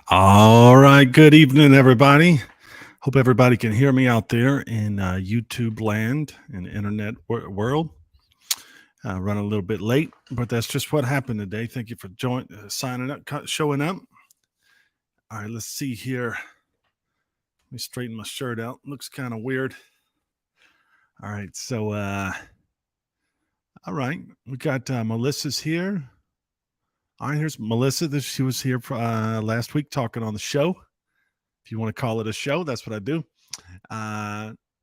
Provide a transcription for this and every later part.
All right. Good evening, everybody. Hope everybody can hear me out there in YouTube land and internet world. Running a little bit late, but that's just what happened today. Thank you for signing up, showing up. All right, let's see here. Let me straighten my shirt out. Looks kind of weird. All right, so all right, we got Melissa's here. All right, here's Melissa. She was here last week talking on the show. If you want to call it a show, that's what I do.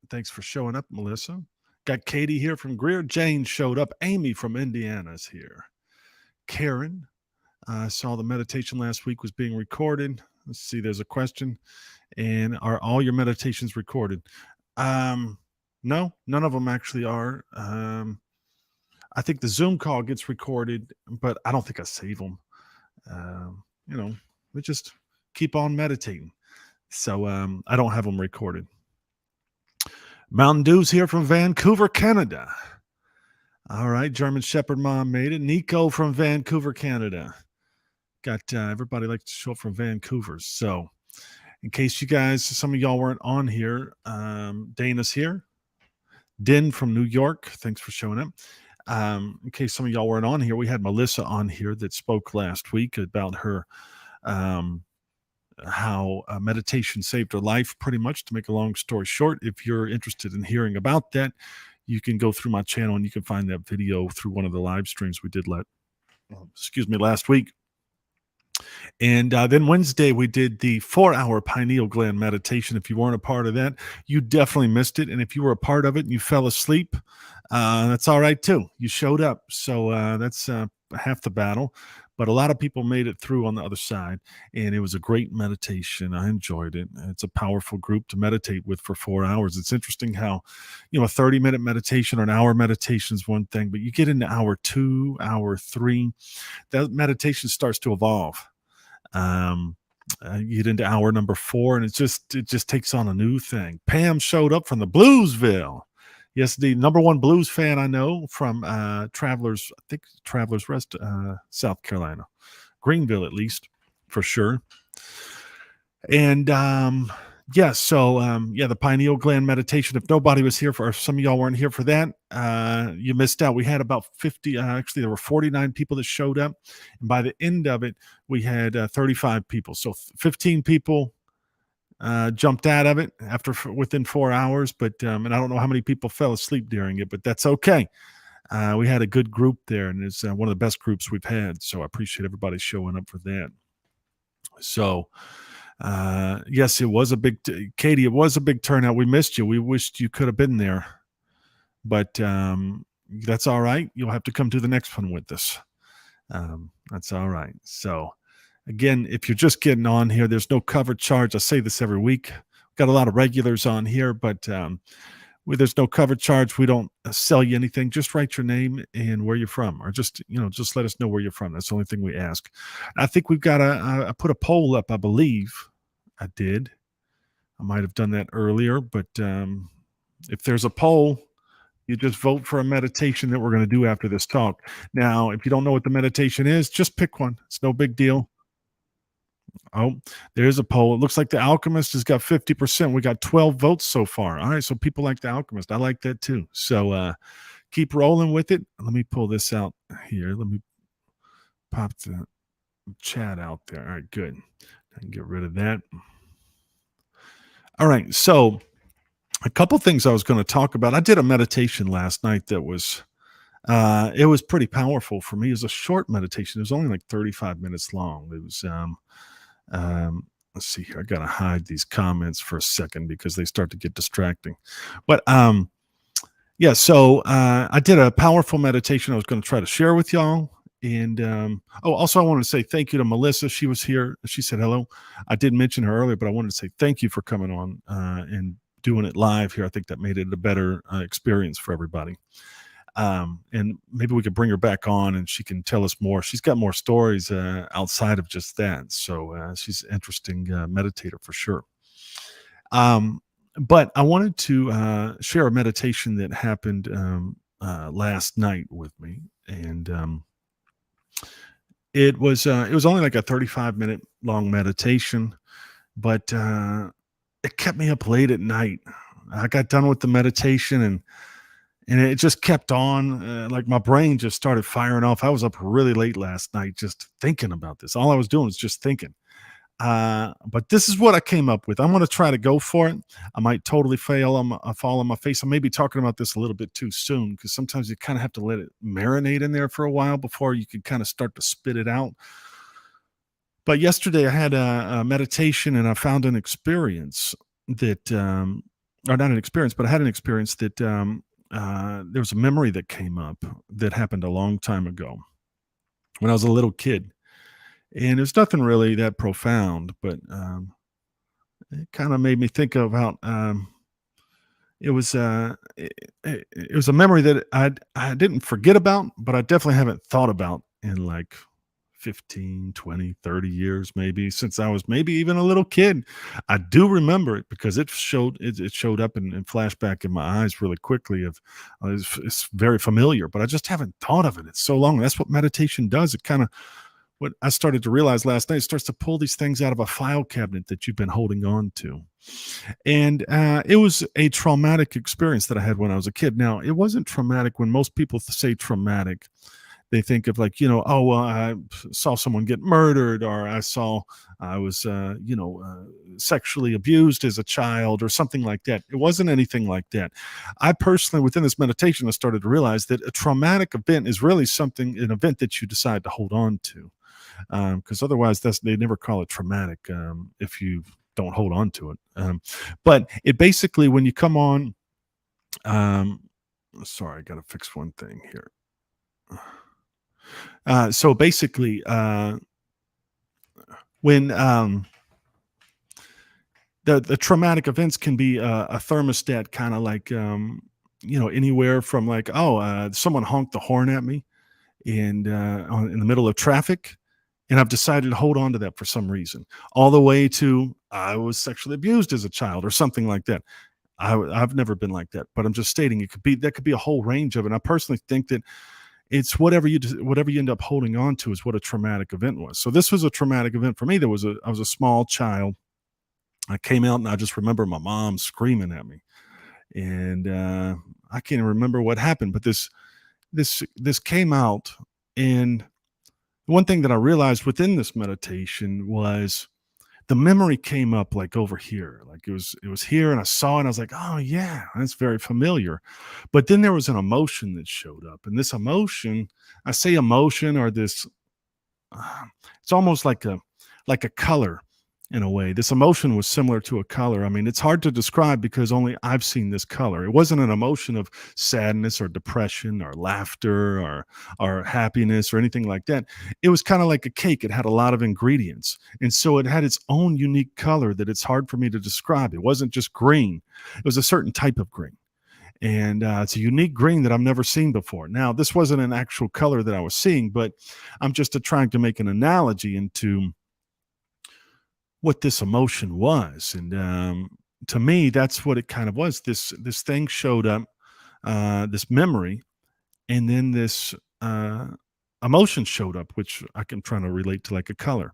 Thanks for showing up, Melissa. Got Katie here from Greer. Jane showed up. Amy from Indiana is here. Karen saw the meditation last week was being recorded. Let's see, there's a question. And are all your meditations recorded? No, none of them actually are. I think the Zoom call gets recorded, but I don't think I save them. We just keep on meditating. So I don't have them recorded. Mountain Dew's here from Vancouver, Canada. All right, German Shepherd Mom made it. Nico from Vancouver, Canada. Got everybody likes to show up from Vancouver. So in case you guys, some of y'all weren't on here, Dana's here. Din from New York, thanks for showing up. In case some of y'all weren't on here, we had Melissa on here that spoke last week about her how meditation saved her life, pretty much. To make a long story short, if you're interested in hearing about that, you can go through my channel and you can find that video through one of the live streams we did last week. And then Wednesday, we did the 4-hour pineal gland meditation. If you weren't a part of that, you definitely missed it. And if you were a part of it and you fell asleep, that's all right, too. You showed up. So that's half the battle. But a lot of people made it through on the other side. And it was a great meditation. I enjoyed it. It's a powerful group to meditate with for 4 hours. It's interesting how, a 30-minute meditation or an hour meditation is one thing. But you get into hour 2, hour 3, that meditation starts to evolve. You get into hour number 4 and it just takes on a new thing. Pam showed up from the Bluesville. Yes, the number one blues fan I know from Travelers Rest, South Carolina, Greenville at least, for sure. And the pineal gland meditation. If nobody was here if some of y'all weren't here for that, you missed out. We had about 50, actually there were 49 people that showed up. And by the end of it, we had 35 people. So 15 people jumped out of it within 4 hours. But, and I don't know how many people fell asleep during it, but that's okay. We had a good group there, and it's one of the best groups we've had. So I appreciate everybody showing up for that. So, yes, it was Katie, it was a big turnout. We missed you. We wished you could have been there, but that's all right. You'll have to come to the next one with us. That's all right. So again, if you're just getting on here, there's no cover charge. I say this every week. We've got a lot of regulars on here, but there's no cover charge. We don't sell you anything. Just write your name and where you're from, or just let us know where you're from. That's the only thing we ask. I think we've got I put a poll up, I believe. I did. I might have done that earlier, but if there's a poll, you just vote for a meditation that we're going to do after this talk. Now, if you don't know what the meditation is, just pick one. It's no big deal. Oh, there's a poll. It looks like The Alchemist has got 50%. We got 12 votes so far. All right, so people like The Alchemist. I like that too. So keep rolling with it. Let me pull this out here. Let me pop the chat out there. All right, good. I can get rid of that. All right, so a couple things I was going to talk about. I did a meditation last night that was it was pretty powerful for me. It was a short meditation. It was only like 35 minutes long. It was let's see here. I got to hide these comments for a second because they start to get distracting. But so I did a powerful meditation I was going to try to share with y'all. And also I wanted to say thank you to Melissa. She was here. She said hello. I did mention her earlier, but I wanted to say thank you for coming on and doing it live here. I think that made it a better experience for everybody. And maybe we could bring her back on and she can tell us more. She's got more stories outside of just that. So she's an interesting meditator for sure. But I wanted to share a meditation that happened last night with me. And it was only like a 35-minute long meditation, but it kept me up late at night. I got done with the meditation and it just kept on. Like my brain just started firing off. I was up really late last night just thinking about this. All I was doing was just thinking. But this is what I came up with. I'm going to try to go for it. I might totally fail. Fall on my face. I may be talking about this a little bit too soon because sometimes you kind of have to let it marinate in there for a while before you can kind of start to spit it out. But yesterday I had a meditation and I found an experience that, or not an experience, but I had an experience that there was a memory that came up that happened a long time ago when I was a little kid. And it was nothing really that profound, but it kind of made me think about it was a memory that I didn't forget about, but I definitely haven't thought about in like 15, 20, 30 years, maybe since I was maybe even a little kid. I do remember it because it showed up in flashback in my eyes really quickly of it's very familiar, but I just haven't thought of it. It's so long. That's what meditation does. It kind of what I started to realize last night, it starts to pull these things out of a file cabinet that you've been holding on to. And it was a traumatic experience that I had when I was a kid. Now, it wasn't traumatic. When most people say traumatic, they think of like, oh, well, I saw someone get murdered, or I was, sexually abused as a child or something like that. It wasn't anything like that. I personally, within this meditation, I started to realize that a traumatic event is really an event that you decide to hold on to. Because otherwise they never call it traumatic if you don't hold on to it. But it basically, when you come on, sorry, I got to fix one thing here. So basically, when the traumatic events can be a thermostat, kind of like anywhere from like, someone honked the horn at me and in the middle of traffic, and I've decided to hold on to that for some reason, all the way to I was sexually abused as a child or something like that. I've never been like that, but I'm just stating that could be a whole range of it. And I personally think that it's whatever you end up holding on to is what a traumatic event was. So this was a traumatic event for me. I was a small child. I came out and I just remember my mom screaming at me, and I can't even remember what happened, but this came out. And one thing that I realized within this meditation was the memory came up like over here, like it was here, and I saw it and I was like, oh yeah, that's very familiar. But then there was an emotion that showed up, and this emotion, I say emotion, or this it's almost like a color in a way. This emotion was similar to a color. I mean, it's hard to describe because only I've seen this color. It wasn't an emotion of sadness or depression or laughter or happiness or anything like that. It was kind of like a cake. It had a lot of ingredients. And so it had its own unique color that it's hard for me to describe. It wasn't just green. It was a certain type of green. And it's a unique green that I've never seen before. Now, this wasn't an actual color that I was seeing, but I'm just trying to make an analogy into what this emotion was. And to me, that's what it kind of was. This thing showed up, this memory, and then this emotion showed up, which I can try to relate to like a color.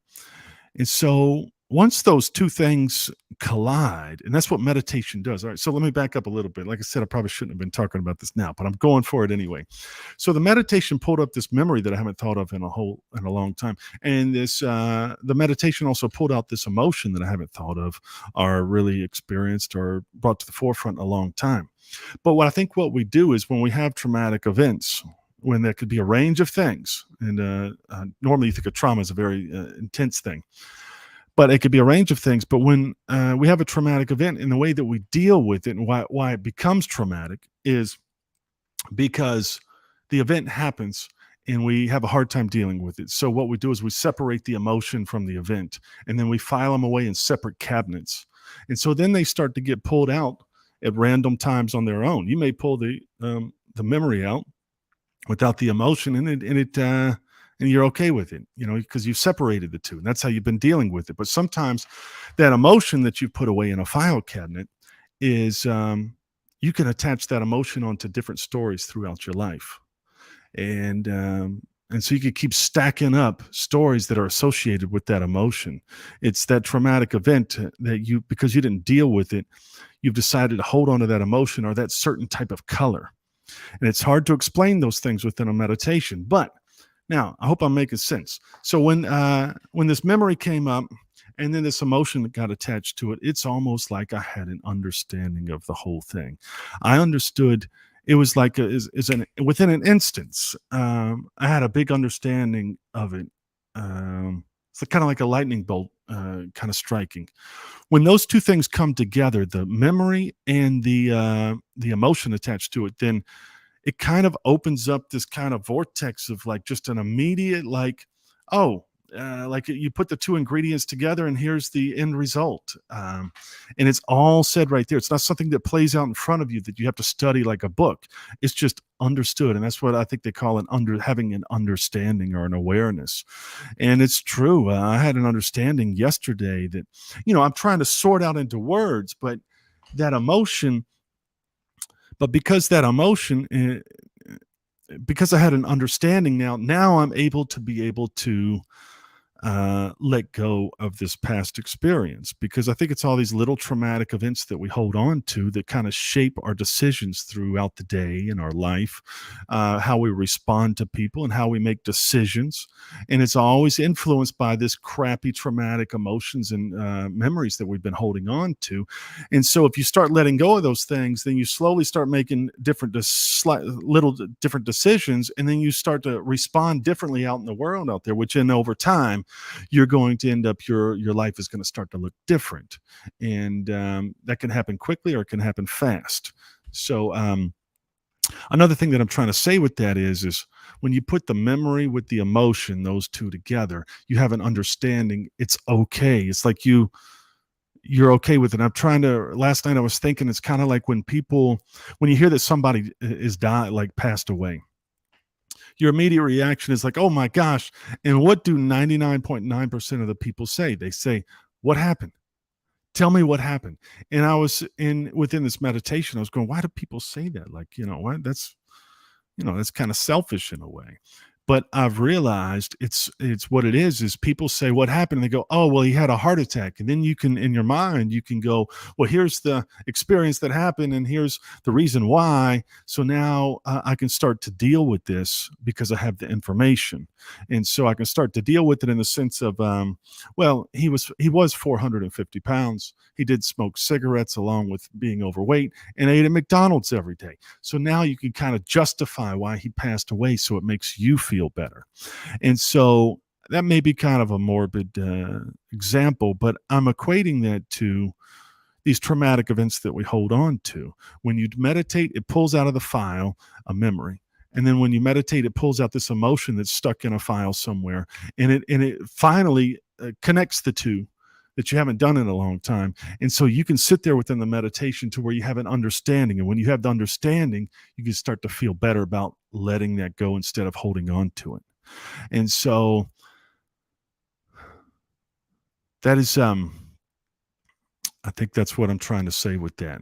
And so once those two things collide, and that's what meditation does. All right, so let me back up a little bit. Like I said, I probably shouldn't have been talking about this now, but I'm going for it anyway. So the meditation pulled up this memory that I haven't thought of in a long time, and the meditation also pulled out this emotion that I haven't thought of or really experienced or brought to the forefront in a long time. But what we do is when we have traumatic events, when there could be a range of things, and normally you think of trauma as a very intense thing, but it could be a range of things. But when we have a traumatic event, and the way that we deal with it and why it becomes traumatic is because the event happens and we have a hard time dealing with it. So what we do is we separate the emotion from the event, and then we file them away in separate cabinets. And so then they start to get pulled out at random times on their own. You may pull the memory out without the emotion, and you're okay with it, because you've separated the two, and that's how you've been dealing with it. But sometimes that emotion that you put away in a file cabinet is you can attach that emotion onto different stories throughout your life, and so you could keep stacking up stories that are associated with that emotion. It's that traumatic event that because you didn't deal with it, you've decided to hold on to that emotion or that certain type of color. And it's hard to explain those things within a meditation. But now I hope I'm making sense. So when this memory came up and then this emotion that got attached to it, it's almost like I had an understanding of the whole thing. I understood. It was like within an instance, I had a big understanding of it. It's kind of like a lightning bolt kind of striking. When those two things come together, the memory and the emotion attached to it, then it kind of opens up this kind of vortex of like just an immediate like, oh, like you put the two ingredients together and here's the end result. And it's all said right there. It's not something that plays out in front of you that you have to study like a book. It's just understood. And that's what I think they call having an understanding or an awareness. And it's true. I had an understanding yesterday that, I'm trying to sort out into words, but that emotion, because I had an understanding now I'm able to let go of this past experience, because I think it's all these little traumatic events that we hold on to that kind of shape our decisions throughout the day in our life, how we respond to people and how we make decisions. And it's always influenced by this crappy traumatic emotions and memories that we've been holding on to. And so if you start letting go of those things, then you slowly start making little different decisions, and then you start to respond differently out in the world out there, which then over time you're going to end up your life is going to start to look different. And that can happen quickly or it can happen fast. So another thing that I'm trying to say with that is when you put the memory with the emotion, those two together, you have an understanding. It's okay. It's like you're okay with it. Last night I was thinking, it's kind of like when you hear that somebody is died, like passed away, your immediate reaction is like, oh my gosh. And what do 99.9% of the people say? They say, what happened? Tell me what happened. And I was within this meditation, I was going, why do people say that? Like, what? That's kind of selfish in a way. But I've realized it's what it is people say, what happened? And they go, oh, well, he had a heart attack. And then you can, in your mind, you can go, well, here's the experience that happened and here's the reason why. So now I can start to deal with this because I have the information. And so I can start to deal with it in the sense of, well, he was 450 pounds. He did smoke cigarettes along with being overweight and ate at McDonald's every day. So now you can kind of justify why he passed away. So it makes you feel better. And so that may be kind of a morbid example, but I'm equating that to these traumatic events that we hold on to. When you meditate, it pulls out of the file a memory. And then when you meditate, it pulls out this emotion that's stuck in a file somewhere. And it finally connects the two that you haven't done in a long time. And so you can sit there within the meditation to where you have an understanding. And when you have the understanding, you can start to feel better about letting that go instead of holding on to it. And so that is, I think that's what I'm trying to say with that.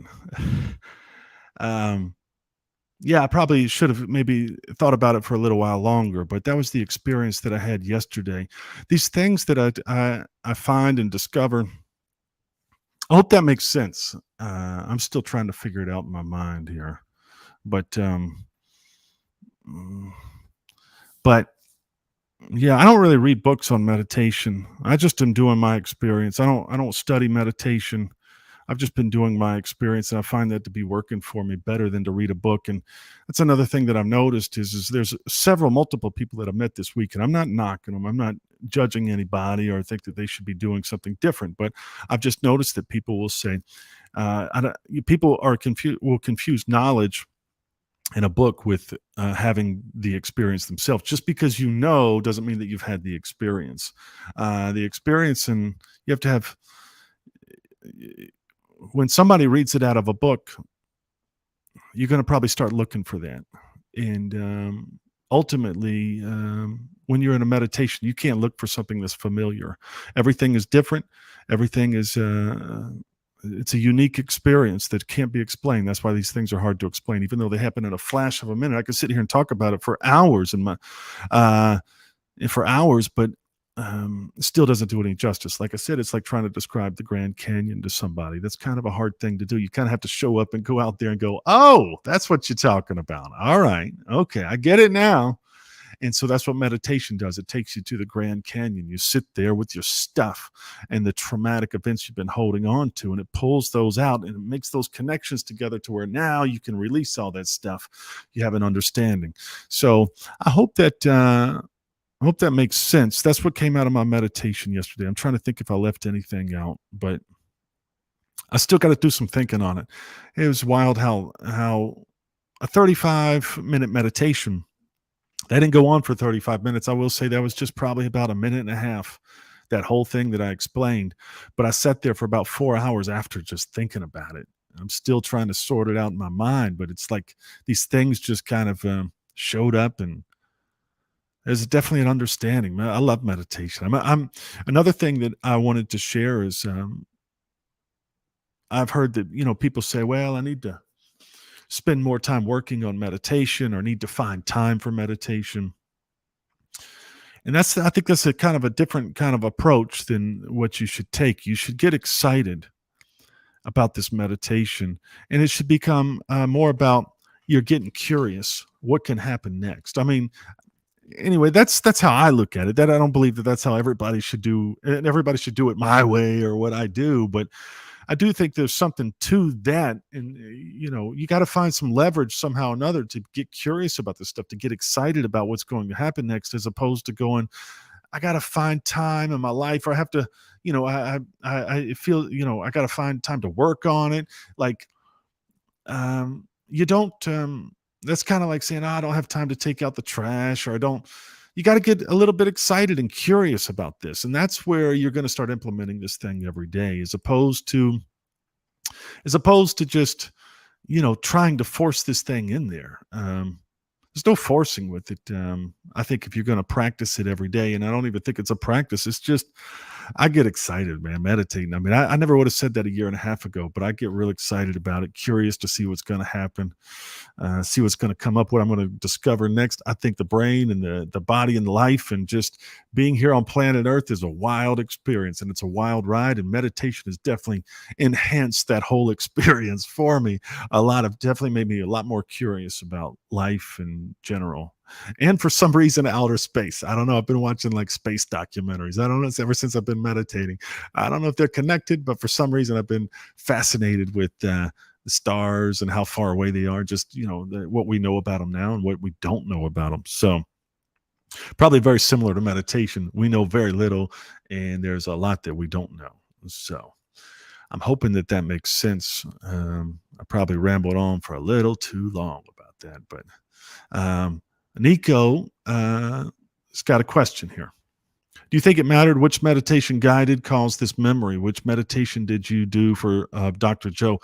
Yeah, I probably should have maybe thought about it for a little while longer, but that was the experience that I had yesterday. These things that I find and discover, I hope that makes sense. I'm still trying to figure it out in my mind here, but yeah, I don't really read books on meditation. I just am doing my experience. I don't study meditation. I've just been doing my experience, and I find that to be working for me better than to read a book. And that's another thing that I've noticed is there's multiple people that I've met this week, and I'm not knocking them. I'm not judging anybody or think that they should be doing something different. But I've just noticed that people will say, people will confuse knowledge in a book with having the experience themselves. Just because doesn't mean that you've had the experience. The experience, and you have to have. When somebody reads it out of a book, you're going to probably start looking for that. And ultimately, when you're in a meditation, you can't look for something that's familiar. Everything is different. Everything is, it's a unique experience that can't be explained. That's why these things are hard to explain, even though they happen in a flash of a minute. I could sit here and talk about it for hours but still doesn't do it any justice. Like I said, it's like trying to describe the Grand Canyon to somebody. That's kind of a hard thing to do. You kind of have to show up and go out there and go, oh, that's what you're talking about. All right. Okay. I get it now. And so that's what meditation does. It takes you to the Grand Canyon. You sit there with your stuff and the traumatic events you've been holding on to, and it pulls those out and it makes those connections together to where now you can release all that stuff. You have an understanding. So I hope that makes sense. That's what came out of my meditation yesterday. I'm trying to think if I left anything out, but I still got to do some thinking on it. It was wild how a 35-minute meditation, that didn't go on for 35 minutes. I will say that was just probably about a minute and a half, that whole thing that I explained. But I sat there for about 4 hours after just thinking about it. I'm still trying to sort it out in my mind, but it's like these things just kind of showed up, and there's definitely an understanding. I love meditation. I'm another thing that I wanted to share is I've heard that people say, "Well, I need to spend more time working on meditation, or need to find time for meditation." And I think that's a kind of a different kind of approach than what you should take. You should get excited about this meditation, and it should become more about you're getting curious. What can happen next? I mean, anyway, that's how I look at it. That I don't believe that that's how everybody should do, and everybody should do it my way or what I do. But I do think there's something to that, and you got to find some leverage somehow or another to get curious about this stuff, to get excited about what's going to happen next, as opposed to going, I got to find time in my life, or I have to, I feel, I got to find time to work on it. Like, you don't. That's kind of like saying, I don't have time to take out the trash, or I don't. You got to get a little bit excited and curious about this, and that's where you're going to start implementing this thing every day, as opposed to just trying to force this thing in there. There's no forcing with it. I think if you're going to practice it every day, and I don't even think it's a practice, it's just, I get excited, man, meditating. I mean, I never would have said that a year and a half ago, but I get real excited about it, curious to see what's going to happen, see what's going to come up, what I'm going to discover next. I think the brain and the body and life and just being here on planet Earth is a wild experience, and it's a wild ride. And meditation has definitely enhanced that whole experience for me. Definitely made me a lot more curious about life in general. And for some reason, outer space. I don't know. I've been watching like space documentaries. I don't know. It's ever since I've been meditating. I don't know if they're connected, but for some reason, I've been fascinated with the stars and how far away they are. Just what we know about them now and what we don't know about them. So probably very similar to meditation. We know very little, and there's a lot that we don't know. So I'm hoping that makes sense. I probably rambled on for a little too long about that, but Nico has got a question here. Do you think it mattered which meditation guided caused this memory? Which meditation did you do for Dr. Joe?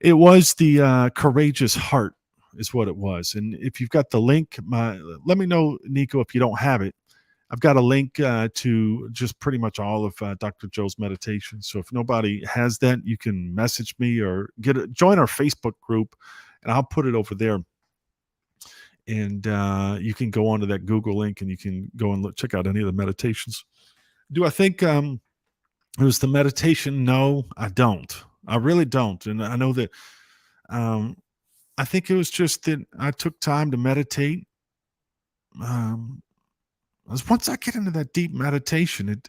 It was the Courageous Heart is what it was. And if you've got the link, let me know, Nico, if you don't have it. I've got a link to just pretty much all of Dr. Joe's meditation. So if nobody has that, you can message me or join our Facebook group, and I'll put it over there. And you can go onto that Google link, and you can go and check out any of the meditations. Do I think it was the meditation? No, I don't. I really don't. And I know that I think it was just that I took time to meditate. Once I get into that deep meditation,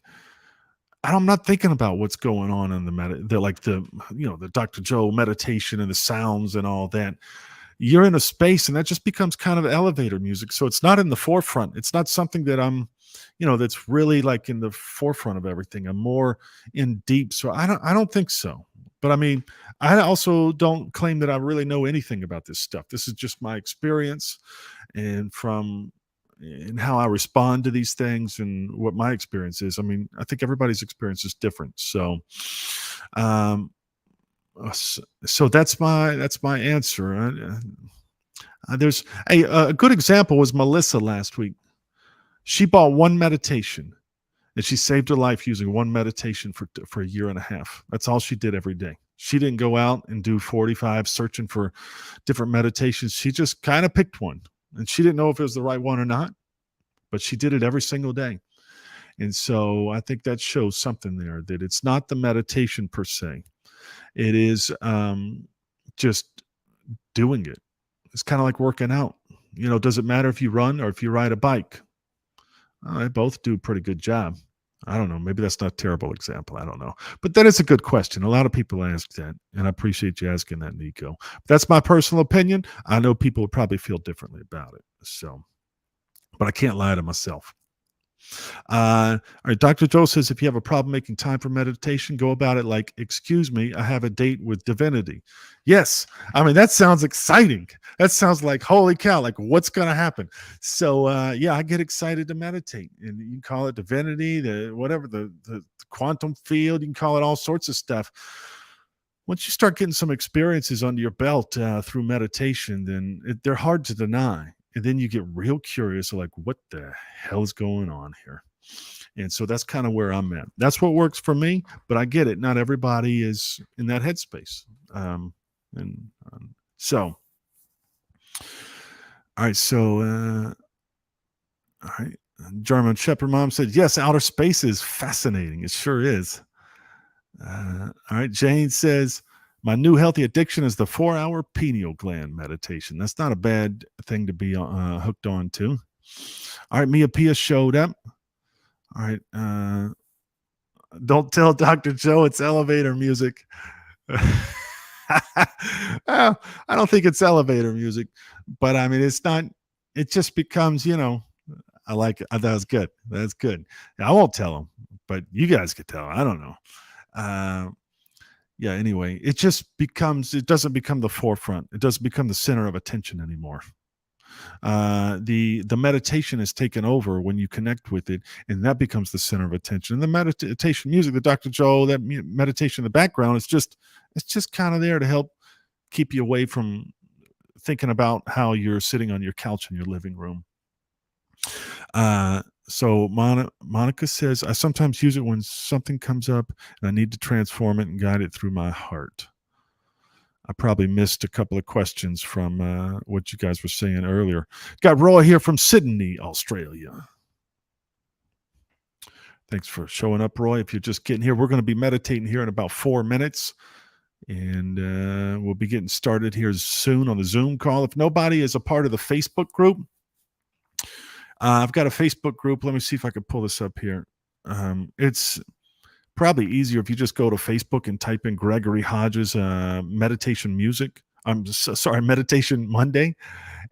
I'm not thinking about what's going on in the Dr. Joe meditation and the sounds and all that. You're in a space, and that just becomes kind of elevator music. So it's not in the forefront. It's not something that I'm, that's really like in the forefront of everything. I'm more in deep. So I don't think so. But I mean, I also don't claim that I really know anything about this stuff. This is just my experience, and how I respond to these things and what my experience is. I mean, I think everybody's experience is different. So, so that's my answer. There's a good example was Melissa last week. She bought one meditation, and she saved her life using one meditation for a year and a half. That's all she did every day. She didn't go out and do 45 searching for different meditations. She just kind of picked one, and she didn't know if it was the right one or not, but she did it every single day. And so I think that shows something there, that it's not the meditation per se. It is just doing it. It's kind of like working out. Does it matter if you run or if you ride a bike? They both do a pretty good job. I don't know. Maybe that's not a terrible example. I don't know. But that is a good question. A lot of people ask that, and I appreciate you asking that, Nico. That's my personal opinion. I know people would probably feel differently about it. So, but I can't lie to myself. All right, Dr. Joe says if you have a problem making time for meditation, go about it like, excuse me, I have a date with divinity. Yes, I mean, that sounds exciting. That sounds like, holy cow, like what's going to happen? So, yeah, I get excited to meditate, and you can call it divinity, the quantum field, you can call it all sorts of stuff. Once you start getting some experiences under your belt through meditation, then they're hard to deny. And then you get real curious, like, what the hell is going on here? And so that's kind of where I'm at. That's what works for me, but I get it. Not everybody is in that headspace. And so, all right. So, all right. German Shepherd Mom said, yes, outer space is fascinating. It sure is. All right. Jane says, my new healthy addiction is the 4-hour pineal gland meditation. That's not a bad thing to be hooked on to. All right. Mia Pia showed up. All right. Don't tell Dr. Joe it's elevator music. Well, I don't think it's elevator music, but I mean, it's not, it just becomes, I like it. That was good. That's good. I won't tell him, but you guys could tell. I don't know. Yeah, anyway, it doesn't become the forefront. It doesn't become the center of attention anymore. The meditation is taken over when you connect with it, and that becomes the center of attention. And the meditation music, the Dr. Joe, that meditation in the background, it's just kind of there to help keep you away from thinking about how you're sitting on your couch in your living room. So Monica says, I sometimes use it when something comes up and I need to transform it and guide it through my heart. I probably missed a couple of questions from what you guys were saying earlier. Got Roy here from Sydney, Australia. Thanks for showing up, Roy. If you're just getting here, we're going to be meditating here in about 4 minutes. And we'll be getting started here soon on the Zoom call. If nobody is a part of the Facebook group, I've got a Facebook group. Let me see if I can pull this up here. It's probably easier if you just go to Facebook and type in Gregory Hodges meditation music. I'm sorry, Meditation Monday.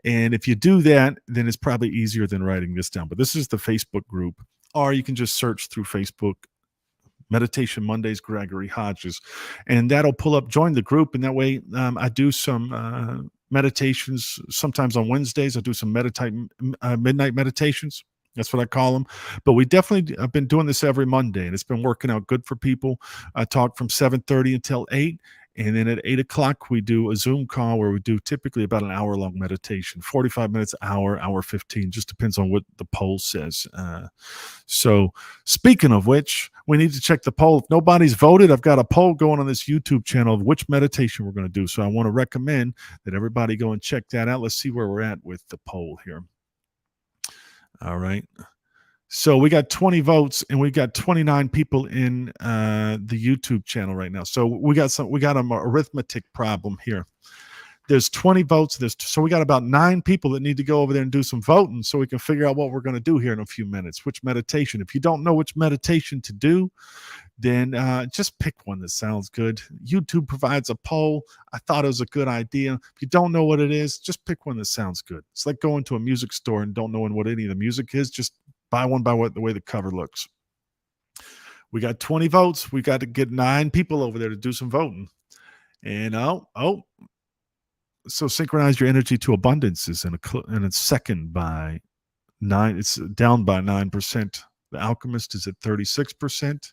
And if you do that, then it's probably easier than writing this down. But this is the Facebook group, or you can just search through Facebook, Meditation Mondays, Gregory Hodges, and that'll pull up, join the group. And that way I do some meditations. Sometimes on Wednesdays, I do some midnight meditations. That's what I call them. But we definitely have been doing this every Monday, and it's been working out good for people. I talk from 7:30 until 8. And then at 8 o'clock, we do a Zoom call where we do typically about an hour-long meditation, 45 minutes, hour 15, just depends on what the poll says. So speaking of which, we need to check the poll. If nobody's voted, I've got a poll going on this YouTube channel of which meditation we're going to do. So I want to recommend that everybody go and check that out. Let's see where we're at with the poll here. All right. So we got 20 votes, and we got 29 people in the YouTube channel right now. So we got an arithmetic problem here. There's 20 votes. So we got about 9 people that need to go over there and do some voting so we can figure out what we're going to do here in a few minutes. Which meditation? If you don't know which meditation to do, then just pick one that sounds good. YouTube provides a poll. I thought it was a good idea. If you don't know what it is, just pick one that sounds good. It's like going to a music store and don't know what any of the music is. Just buy one by the way the cover looks. We got 20 votes. We got to get 9 people over there to do some voting. And so synchronize your energy to abundance is in a second by 9. It's down by 9%. The Alchemist is at 36%.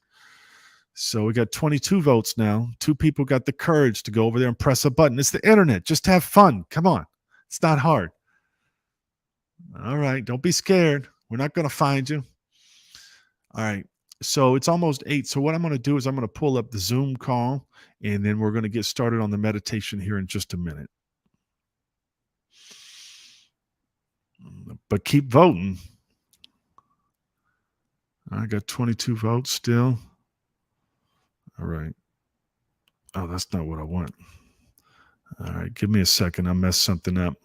So we got 22 votes now. 2 people got the courage to go over there and press a button. It's the internet. Just have fun. Come on. It's not hard. All right. Don't be scared. We're not going to find you. All right. So it's almost 8. So what I'm going to do is I'm going to pull up the Zoom call, and then we're going to get started on the meditation here in just a minute. But keep voting. I got 22 votes still. All right. Oh, that's not what I want. All right, give me a second. I messed something up.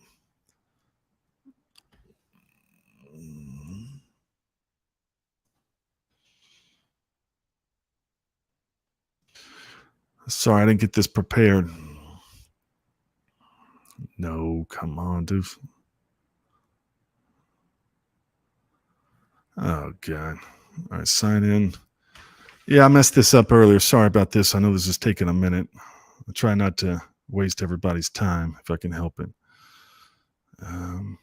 Sorry, I didn't get this prepared. No, come on, dude. Oh, God. All right, sign in. Yeah, I messed this up earlier. Sorry about this. I know this is taking a minute. I try not to waste everybody's time if I can help it. Um,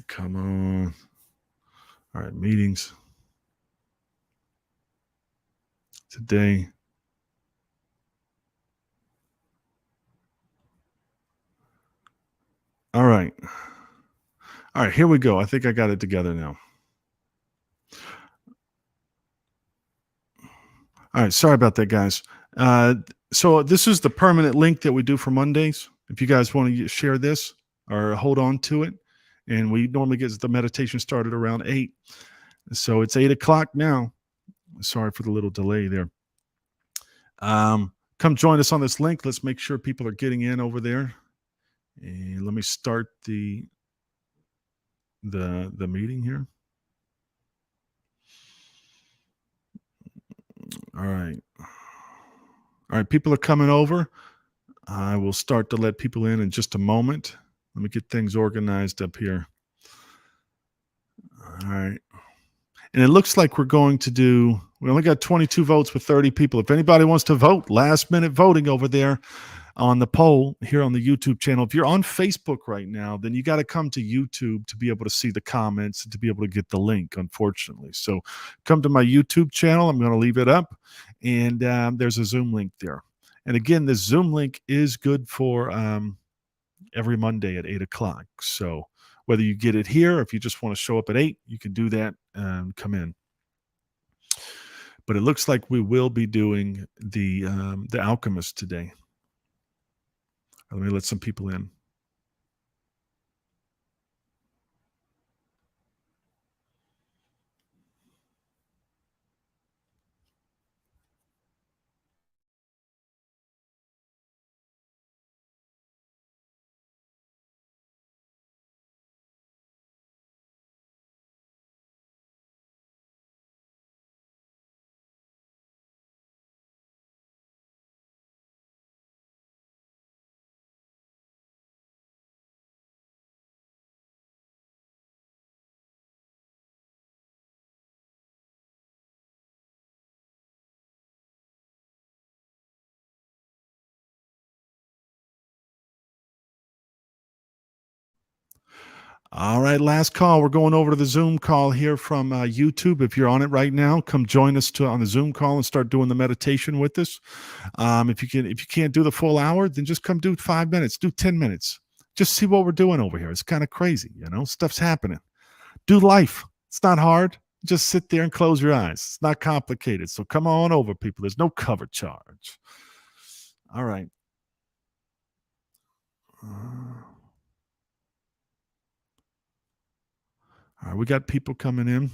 come on. All right, meetings today. All right. All right, here we go. I think I got it together now. All right, sorry about that, guys. So this is the permanent link that we do for Mondays. If you guys want to share this or hold on to it, and we normally get the meditation started around 8. So it's 8 o'clock now. Sorry for the little delay there. Come join us on this link. Let's make sure people are getting in over there. And let me start the meeting here. All right. All right, people are coming over. I will start to let people in just a moment. Let me get things organized up here. All right. And it looks like we're going to do, we only got 22 votes with 30 people. If anybody wants to vote, last minute voting over there on the poll here on the YouTube channel. If you're on Facebook right now, then you got to come to YouTube to be able to see the comments and to be able to get the link, unfortunately. So come to my YouTube channel. I'm going to leave it up. And there's a Zoom link there. And again, this Zoom link is good for every Monday at 8 o'clock. So whether you get it here, or if you just want to show up at 8, you can do that and come in. But it looks like we will be doing the Alchemist today. Let me let some people in. All right, last call. We're going over to the Zoom call here from YouTube. If you're on it right now, come join us on the Zoom call and start doing the meditation with us. If you can't do the full hour, then just come do 5 minutes, do 10 minutes. Just see what we're doing over here. It's kind of crazy, stuff's happening. Do life. It's not hard. Just sit there and close your eyes. It's not complicated. So come on over, people. There's no cover charge. All right. All right, we got people coming in.